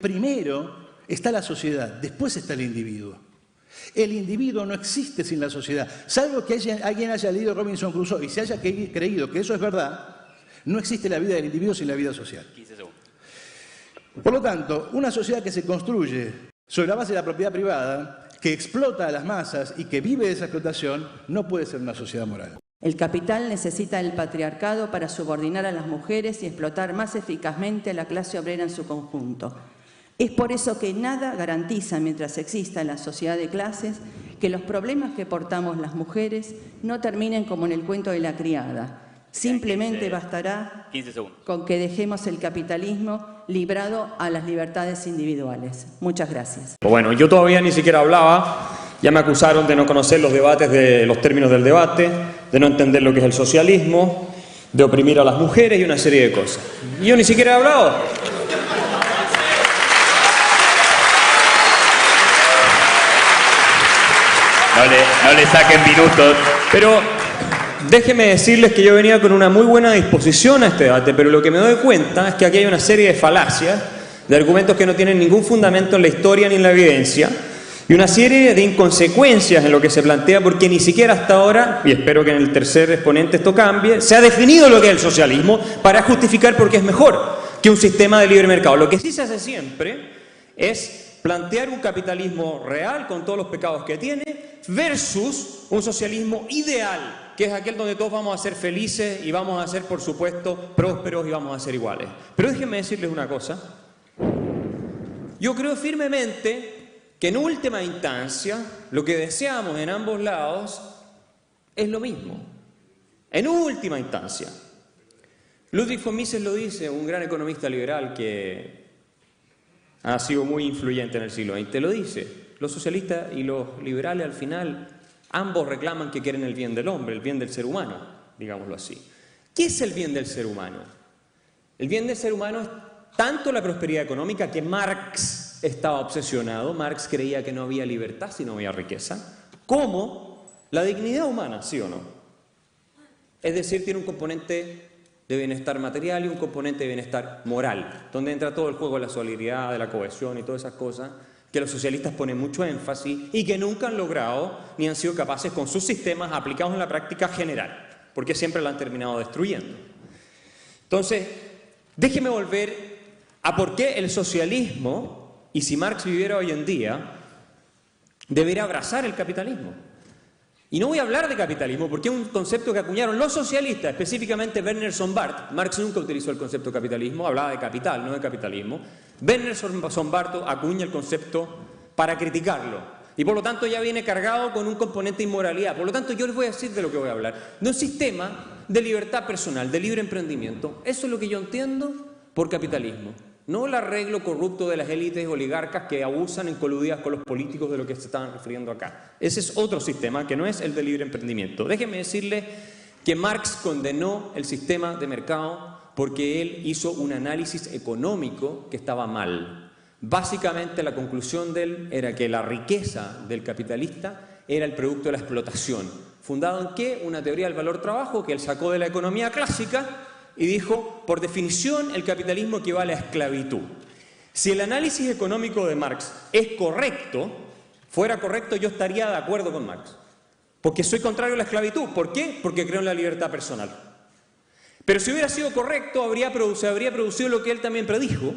Primero está la sociedad, después está el individuo. El individuo no existe sin la sociedad. Salvo que alguien haya leído Robinson Crusoe y se haya creído que eso es verdad, no existe la vida del individuo sin la vida social. 15 segundos. Por lo tanto, una sociedad que se construye sobre la base de la propiedad privada, que explota a las masas y que vive de esa explotación, no puede ser una sociedad moral. El capital necesita el patriarcado para subordinar a las mujeres y explotar más eficazmente a la clase obrera en su conjunto. Es por eso que nada garantiza, mientras exista la sociedad de clases, que los problemas que portamos las mujeres no terminen como en el cuento de la criada. Simplemente bastará 15 segundos. con que dejemos el capitalismo librado a las libertades individuales. Muchas gracias. Bueno, yo todavía ni siquiera hablaba, ya me acusaron de no conocer los debates, de los términos del debate, de no entender lo que es el socialismo, de oprimir a las mujeres y una serie de cosas. Y yo ni siquiera he hablado. No le saquen minutos. Pero déjenme decirles que yo venía con una muy buena disposición a este debate, pero lo que me doy cuenta es que aquí hay una serie de falacias, de argumentos que no tienen ningún fundamento en la historia ni en la evidencia, y una serie de inconsecuencias en lo que se plantea, porque ni siquiera hasta ahora, y espero que en el tercer exponente esto cambie, se ha definido lo que es el socialismo para justificar por qué es mejor que un sistema de libre mercado. Lo que sí se hace siempre es plantear un capitalismo real con todos los pecados que tiene versus un socialismo ideal, que es aquel donde todos vamos a ser felices y vamos a ser, por supuesto, prósperos y vamos a ser iguales. Pero déjenme decirles una cosa. Yo creo firmemente que en última instancia lo que deseamos en ambos lados es lo mismo. En última instancia. Ludwig von Mises lo dice, un gran economista liberal que ha sido muy influyente en el siglo XX, lo dice. Los socialistas y los liberales al final ambos reclaman que quieren el bien del hombre, el bien del ser humano, digámoslo así. ¿Qué es el bien del ser humano? El bien del ser humano es tanto la prosperidad económica, que Marx estaba obsesionado, Marx creía que no había libertad si no había riqueza, como la dignidad humana, ¿sí o no? Es decir, tiene un componente de bienestar material y un componente de bienestar moral, donde entra todo el juego de la solidaridad, de la cohesión y todas esas cosas que los socialistas ponen mucho énfasis y que nunca han logrado ni han sido capaces con sus sistemas aplicados en la práctica general, porque siempre la han terminado destruyendo. Entonces, déjeme volver a por qué el socialismo, y si Marx viviera hoy en día, debería abrazar el capitalismo. Y no voy a hablar de capitalismo porque es un concepto que acuñaron los socialistas, específicamente Werner von Barth. Marx nunca utilizó el concepto capitalismo, hablaba de capital, no de capitalismo. Werner von Barth acuña el concepto para criticarlo. Y por lo tanto ya viene cargado con un componente de inmoralidad. Por lo tanto yo les voy a decir de lo que voy a hablar. De un sistema de libertad personal, de libre emprendimiento. Eso es lo que yo entiendo por capitalismo. No el arreglo corrupto de las élites oligarcas que abusan en coludidas con los políticos de lo que se estaban refiriendo acá. Ese es otro sistema que no es el de libre emprendimiento. Déjenme decirles que Marx condenó el sistema de mercado porque él hizo un análisis económico que estaba mal. Básicamente la conclusión de él era que la riqueza del capitalista era el producto de la explotación. ¿Fundado en qué? Una teoría del valor-trabajo que él sacó de la economía clásica y dijo, por definición, el capitalismo equivale a esclavitud. Si el análisis económico de Marx es correcto, fuera correcto, yo estaría de acuerdo con Marx. Porque soy contrario a la esclavitud. ¿Por qué? Porque creo en la libertad personal. Pero si hubiera sido correcto, se habría producido lo que él también predijo,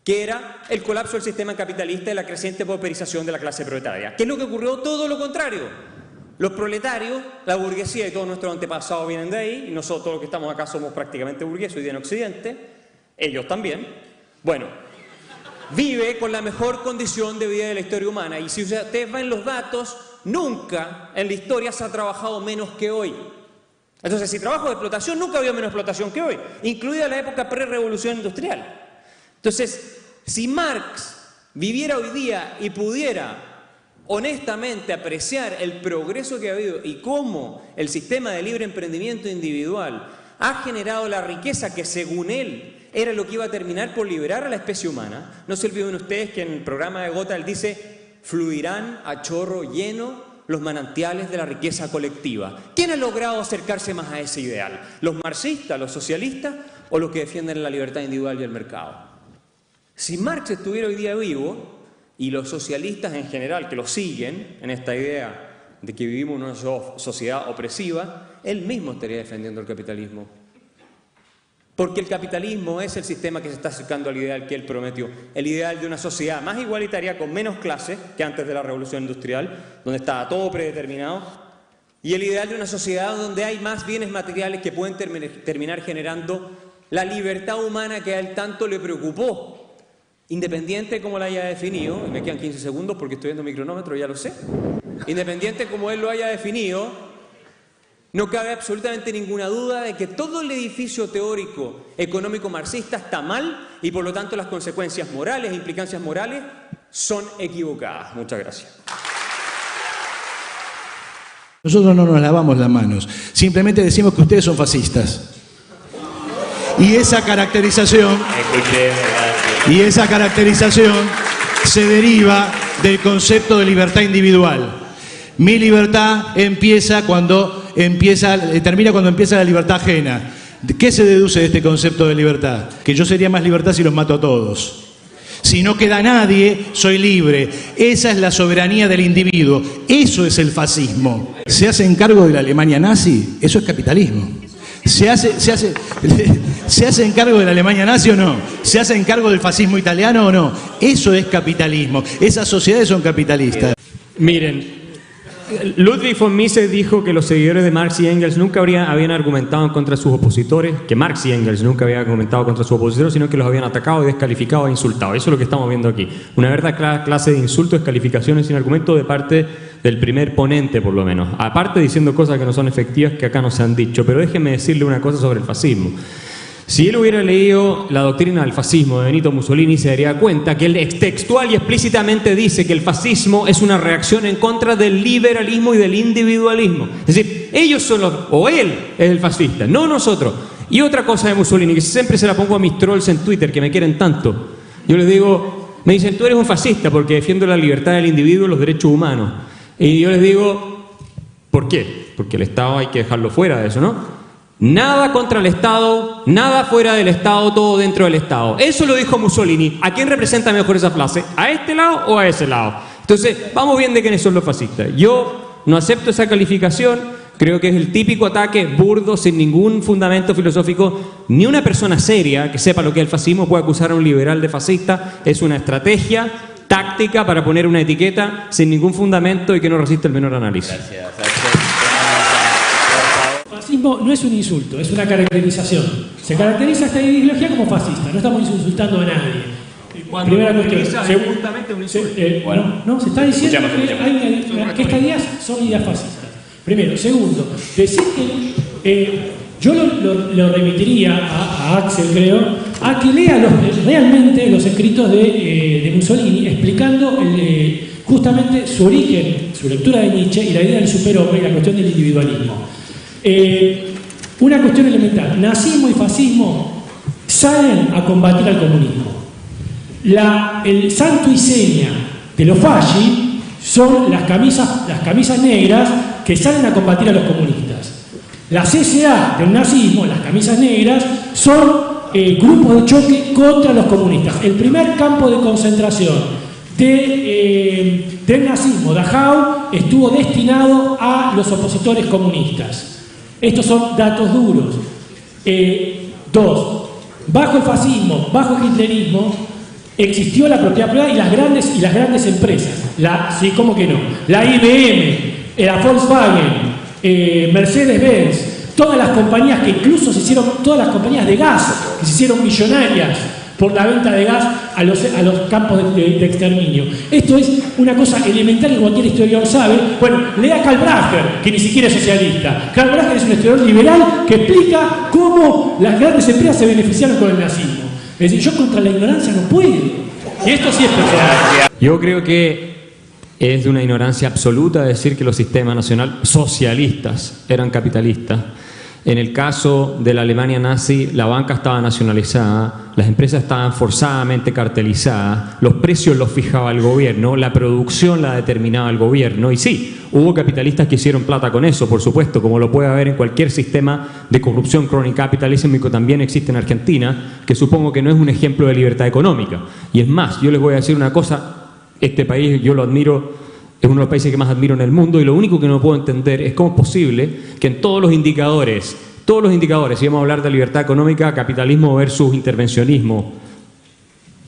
que era el colapso del sistema capitalista y la creciente pauperización de la clase proletaria. ¿Qué es lo que ocurrió? Todo lo contrario. Los proletarios, la burguesía y todos nuestros antepasados vienen de ahí, y nosotros todos los que estamos acá somos prácticamente burgueses hoy día en Occidente, ellos también. Bueno, vive con la mejor condición de vida de la historia humana, y si ustedes ven los datos, nunca en la historia se ha trabajado menos que hoy. Entonces, si trabajo de explotación, nunca ha habido menos explotación que hoy, incluida la época pre-revolución industrial. Entonces, si Marx viviera hoy día y pudiera honestamente apreciar el progreso que ha habido y cómo el sistema de libre emprendimiento individual ha generado la riqueza que según él era lo que iba a terminar por liberar a la especie humana. No se olviden ustedes que en el programa de Gotha él dice, fluirán a chorro lleno los manantiales de la riqueza colectiva. ¿Quién ha logrado acercarse más a ese ideal? ¿Los marxistas, los socialistas o los que defienden la libertad individual y el mercado? Si Marx estuviera hoy día vivo, y los socialistas en general que lo siguen en esta idea de que vivimos en una sociedad opresiva, él mismo estaría defendiendo el capitalismo. Porque el capitalismo es el sistema que se está acercando al ideal que él prometió, el ideal de una sociedad más igualitaria, con menos clases que antes de la Revolución Industrial, donde estaba todo predeterminado, y el ideal de una sociedad donde hay más bienes materiales que pueden terminar generando la libertad humana que a él tanto le preocupó. Independiente como la haya definido, y me quedan 15 segundos porque estoy viendo mi cronómetro, ya lo sé, independiente como él lo haya definido, no cabe absolutamente ninguna duda de que todo el edificio teórico económico marxista está mal y por lo tanto las consecuencias morales e implicancias morales son equivocadas. Muchas gracias. Nosotros no nos lavamos las manos, simplemente decimos que ustedes son fascistas. Y esa caracterización se deriva del concepto de libertad individual. Mi libertad termina cuando empieza la libertad ajena. ¿Qué se deduce de este concepto de libertad? Que yo sería más libertad si los mato a todos. Si no queda nadie, soy libre. Esa es la soberanía del individuo. Eso es el fascismo. ¿Se hacen cargo de la Alemania nazi? Eso es capitalismo. ¿Se hacen cargo de la Alemania nazi o no? ¿Se hacen cargo del fascismo italiano o no? Eso es capitalismo. Esas sociedades son capitalistas. Miren, Ludwig von Mises dijo que los seguidores de Marx y Engels nunca habían argumentado en contra de sus opositores, que Marx y Engels nunca habían argumentado contra sus opositores, sino que los habían atacado, descalificado e insultado. Eso es lo que estamos viendo aquí. Una verdadera clase de insultos, descalificaciones sin argumento de parte del primer ponente, por lo menos. Aparte diciendo cosas que no son efectivas, que acá no se han dicho. Pero déjenme decirle una cosa sobre el fascismo. Si él hubiera leído la doctrina del fascismo de Benito Mussolini, se daría cuenta que él textual y explícitamente dice que el fascismo es una reacción en contra del liberalismo y del individualismo. Es decir, ellos son o él es el fascista, no nosotros. Y otra cosa de Mussolini, que siempre se la pongo a mis trolls en Twitter, que me quieren tanto. Yo les digo, me dicen, tú eres un fascista porque defiendo la libertad del individuo y los derechos humanos. Y yo les digo, ¿por qué? Porque el Estado hay que dejarlo fuera de eso, ¿no? Nada contra el Estado, nada fuera del Estado, todo dentro del Estado. Eso lo dijo Mussolini. ¿A quién representa mejor esa frase? ¿A este lado o a ese lado? Entonces, vamos bien de quiénes son los fascistas. Yo no acepto esa calificación. Creo que es el típico ataque burdo, sin ningún fundamento filosófico. Ni una persona seria que sepa lo que es el fascismo puede acusar a un liberal de fascista. Es una estrategia táctica para poner una etiqueta sin ningún fundamento y que no resiste el menor análisis. Gracias. Fascismo no es un insulto, es una caracterización. Se caracteriza esta ideología como fascista, no estamos insultando a nadie. Primera cuestión. Justamente un insulto. Bueno, no, se está diciendo que estas ideas son ideas fascistas. Primero. Segundo, decir que yo lo remitiría a Axel, creo, a que lea realmente los escritos de Mussolini explicando justamente su origen, su lectura de Nietzsche y la idea del superhombre y la cuestión del individualismo. Una cuestión elemental, nazismo y fascismo salen a combatir al comunismo. El santo y seña de los fasci son las camisas negras que salen a combatir a los comunistas. La CSA del nazismo, las camisas negras, son grupos de choque contra los comunistas. El primer campo de concentración del nazismo, Dachau, estuvo destinado a los opositores comunistas. Estos son datos duros. Dos, bajo el fascismo, bajo el hitlerismo, existió la propiedad privada y las grandes empresas. Sí, ¿cómo que no? La IBM, la Volkswagen, Mercedes-Benz, todas las compañías que incluso todas las compañías de gas que se hicieron millonarias por la venta de gas a los campos de exterminio. Esto es una cosa elemental que cualquier historiador sabe. Bueno, lea Karl Bracher, que ni siquiera es socialista. Karl Bracher es un historiador liberal que explica cómo las grandes empresas se beneficiaron con el nazismo. Es decir, yo contra la ignorancia no puedo. Y esto sí es personal. Yo creo que es de una ignorancia absoluta decir que los sistemas nacional socialistas eran capitalistas. En el caso de la Alemania nazi, la banca estaba nacionalizada, las empresas estaban forzadamente cartelizadas, los precios los fijaba el gobierno, la producción la determinaba el gobierno, y sí, hubo capitalistas que hicieron plata con eso, por supuesto, como lo puede haber en cualquier sistema de corrupción crony-capitalismo que también existe en Argentina, que supongo que no es un ejemplo de libertad económica. Y es más, yo les voy a decir una cosa, este país yo lo admiro, es uno de los países que más admiro en el mundo, y lo único que no puedo entender es cómo es posible que en todos los indicadores, si vamos a hablar de libertad económica, capitalismo versus intervencionismo,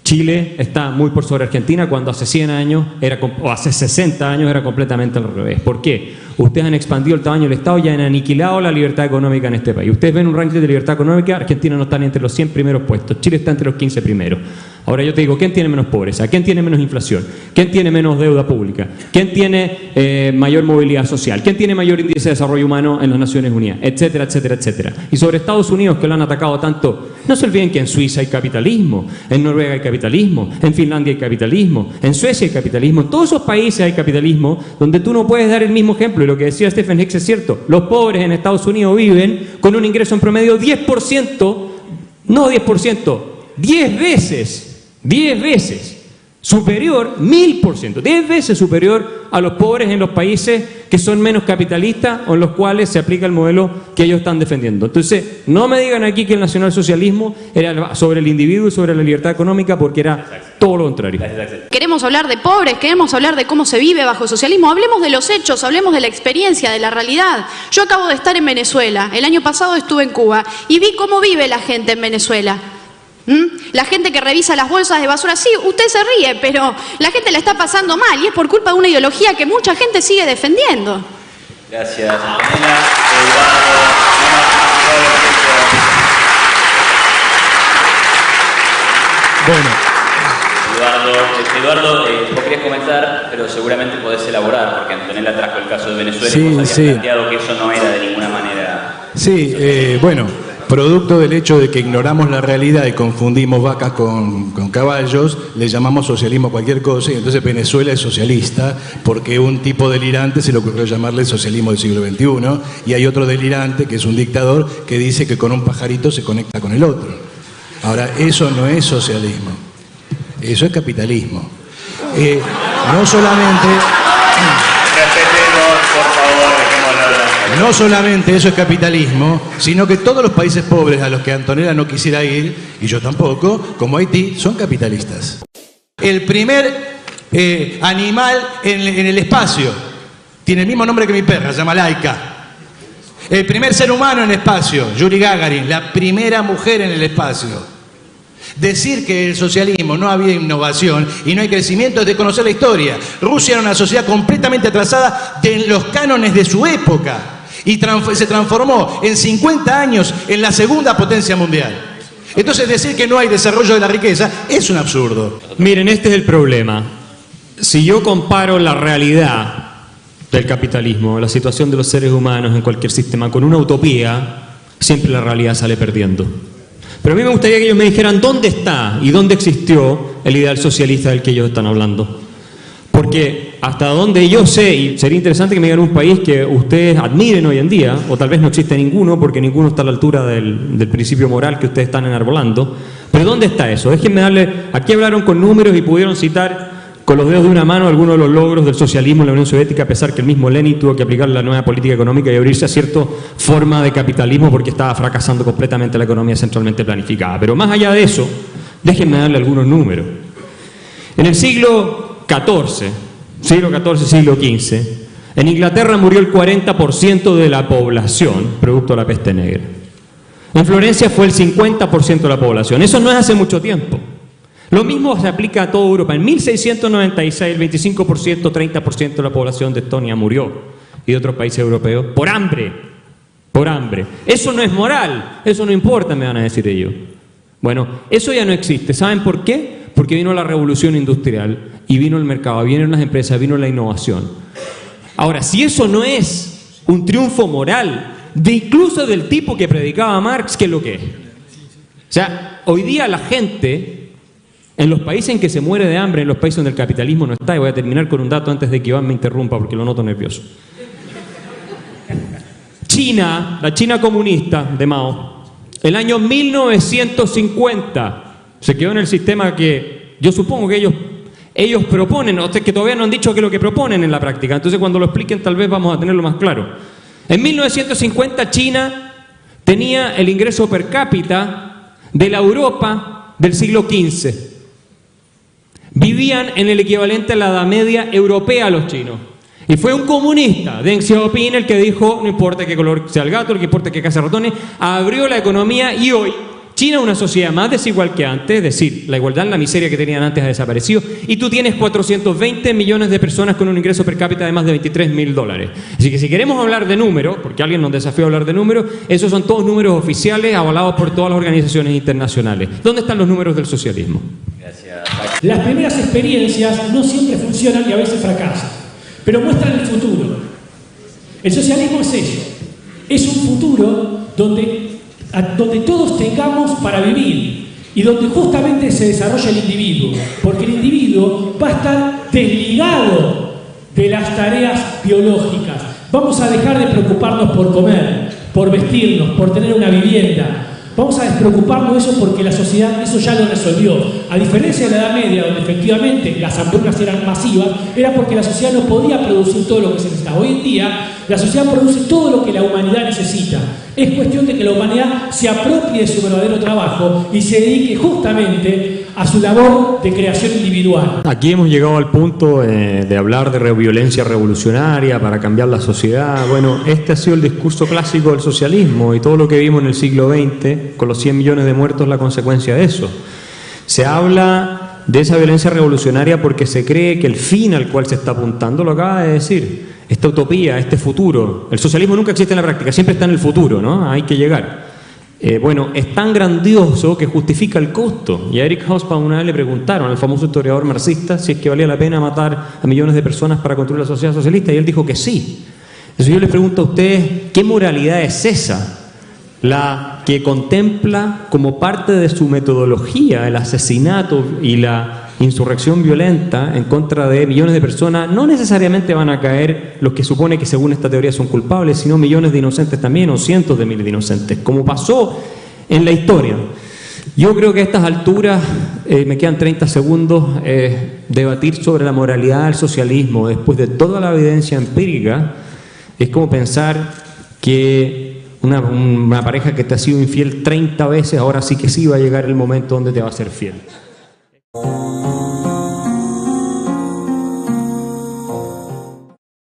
Chile está muy por sobre Argentina cuando hace 100 años o hace 60 años era completamente al revés. ¿Por qué? Ustedes han expandido el tamaño del Estado y han aniquilado la libertad económica en este país. Ustedes ven un ranking de libertad económica, Argentina no está ni entre los 100 primeros puestos, Chile está entre los 15 primeros. Ahora yo te digo, ¿quién tiene menos pobreza? ¿Quién tiene menos inflación? ¿Quién tiene menos deuda pública? ¿Quién tiene mayor movilidad social? ¿Quién tiene mayor índice de desarrollo humano en las Naciones Unidas? Etcétera, etcétera, etcétera. Y sobre Estados Unidos, que lo han atacado tanto, no se olviden que en Suiza hay capitalismo, en Noruega hay capitalismo, en Finlandia hay capitalismo, en Suecia hay capitalismo, en todos esos países hay capitalismo donde tú no puedes dar el mismo ejemplo. Y lo que decía Stephen Hicks es cierto, los pobres en Estados Unidos viven con un ingreso en promedio 10%, no 10%, 10 veces superior, 1000%, 10 veces superior a los pobres en los países que son menos capitalistas o en los cuales se aplica el modelo que ellos están defendiendo. Entonces, no me digan aquí que el nacionalsocialismo era sobre el individuo y sobre la libertad económica, porque era todo lo contrario. Queremos hablar de pobres, queremos hablar de cómo se vive bajo el socialismo, hablemos de los hechos, hablemos de la experiencia, de la realidad. Yo acabo de estar en Venezuela, el año pasado estuve en Cuba y vi cómo vive la gente en Venezuela. La gente que revisa las bolsas de basura, sí, usted se ríe, pero la gente la está pasando mal y es por culpa de una ideología que mucha gente sigue defendiendo. Gracias, Antonella. Eduardo, vos querías comentar, pero seguramente podés elaborar, porque Antonella trajo el caso de Venezuela y vos habías planteado que eso no era de ninguna manera... Sí, producto del hecho de que ignoramos la realidad y confundimos vacas con caballos, le llamamos socialismo a cualquier cosa, y entonces Venezuela es socialista porque un tipo delirante se le ocurrió llamarle socialismo del siglo XXI, y hay otro delirante que es un dictador que dice que con un pajarito se conecta con el otro. Ahora, eso no es socialismo, eso es capitalismo. No solamente... Respetemos, por favor, dejémoslo hablar. No solamente eso es capitalismo, sino que todos los países pobres a los que Antonella no quisiera ir, y yo tampoco, como Haití, son capitalistas. El primer animal en el espacio tiene el mismo nombre que mi perra, se llama Laika. El primer ser humano en el espacio, Yuri Gagarin, la primera mujer en el espacio. Decir que el socialismo no había innovación y no hay crecimiento es de conocer la historia. Rusia era una sociedad completamente atrasada de los cánones de su época y se transformó en 50 años en la segunda potencia mundial. Entonces decir que no hay desarrollo de la riqueza es un absurdo. Miren, este es el problema. Si yo comparo la realidad del capitalismo, la situación de los seres humanos en cualquier sistema con una utopía, siempre la realidad sale perdiendo. Pero a mí me gustaría que ellos me dijeran dónde está y dónde existió el ideal socialista del que ellos están hablando. Porque hasta donde yo sé, y sería interesante que me digan un país que ustedes admiren hoy en día, o tal vez no existe ninguno, porque ninguno está a la altura del principio moral que ustedes están enarbolando, pero ¿dónde está eso? Déjenme darle, aquí hablaron con números y pudieron citar con los dedos de una mano algunos de los logros del socialismo en la Unión Soviética, a pesar que el mismo Lenin tuvo que aplicar la nueva política económica y abrirse a cierta forma de capitalismo porque estaba fracasando completamente la economía centralmente planificada. Pero más allá de eso, déjenme darle algunos números. En el siglo XIV, siglo XV, en Inglaterra murió el 40% de la población producto de la peste negra. En Florencia fue el 50% de la población. Eso no es hace mucho tiempo. Lo mismo se aplica a toda Europa. En 1696 el 25%, 30% de la población de Estonia murió y de otros países europeos por hambre. Por hambre. Eso no es moral, eso no importa, me van a decir ellos. Bueno, eso ya no existe. ¿Saben por qué? Porque vino la revolución industrial y vino el mercado, vinieron las empresas, vino la innovación. Ahora, si eso no es un triunfo moral, incluso del tipo que predicaba Marx, ¿qué es lo que es? O sea, hoy día la gente... En los países en que se muere de hambre, en los países donde el capitalismo no está, y voy a terminar con un dato antes de que Iván me interrumpa porque lo noto nervioso. China, la China comunista de Mao, el año 1950, se quedó en el sistema que yo supongo que ellos proponen, o sea, que todavía no han dicho qué es lo que proponen en la práctica. Entonces cuando lo expliquen tal vez vamos a tenerlo más claro. En 1950 China tenía el ingreso per cápita de la Europa del siglo XV. Vivían en el equivalente a la Edad Media europea los chinos. Y fue un comunista, Deng Xiaoping, el que dijo, no importa qué color sea el gato, lo que importa es que case ratones, abrió la economía y hoy China es una sociedad más desigual que antes, es decir, la igualdad, la miseria que tenían antes ha desaparecido, y tú tienes 420 millones de personas con un ingreso per cápita de más de $23.000. Así que si queremos hablar de números, porque alguien nos desafió a hablar de números, esos son todos números oficiales avalados por todas las organizaciones internacionales. ¿Dónde están los números del socialismo? Gracias. Las primeras experiencias no siempre funcionan y a veces fracasan, pero muestran el futuro. El socialismo es eso, es un futuro donde todos tengamos para vivir y donde justamente se desarrolla el individuo, porque el individuo va a estar desligado de las tareas biológicas. Vamos a dejar de preocuparnos por comer, por vestirnos, por tener una vivienda. Vamos a despreocuparnos de eso porque la sociedad eso ya lo resolvió. A diferencia de la Edad Media, donde efectivamente las hambrunas eran masivas, era porque la sociedad no podía producir todo lo que se necesitaba. Hoy en día, la sociedad produce todo lo que la humanidad necesita. Es cuestión de que la humanidad se apropie de su verdadero trabajo y se dedique justamente a su labor de creación individual. Aquí hemos llegado al punto de hablar de violencia revolucionaria para cambiar la sociedad. Bueno, este ha sido el discurso clásico del socialismo y todo lo que vimos en el siglo XX, con los 100 millones de muertos, es la consecuencia de eso. Se habla de esa violencia revolucionaria porque se cree que el fin al cual se está apuntando, lo acaba de decir, esta utopía, este futuro. El socialismo nunca existe en la práctica, siempre está en el futuro, ¿no? Hay que llegar. Bueno, es tan grandioso que justifica el costo. Y a Eric Hobsbawm una vez le preguntaron al famoso historiador marxista si es que valía la pena matar a millones de personas para construir la sociedad socialista, y él dijo que sí. Entonces yo les pregunto a ustedes, ¿qué moralidad es esa? La que contempla como parte de su metodología el asesinato y la insurrección violenta en contra de millones de personas. No necesariamente van a caer los que supone que según esta teoría son culpables, sino millones de inocentes también, o cientos de miles de inocentes, como pasó en la historia. Yo creo que a estas alturas, me quedan 30 segundos, debatir sobre la moralidad del socialismo después de toda la evidencia empírica es como pensar que una pareja que te ha sido infiel 30 veces, ahora sí que sí va a llegar el momento donde te va a ser fiel.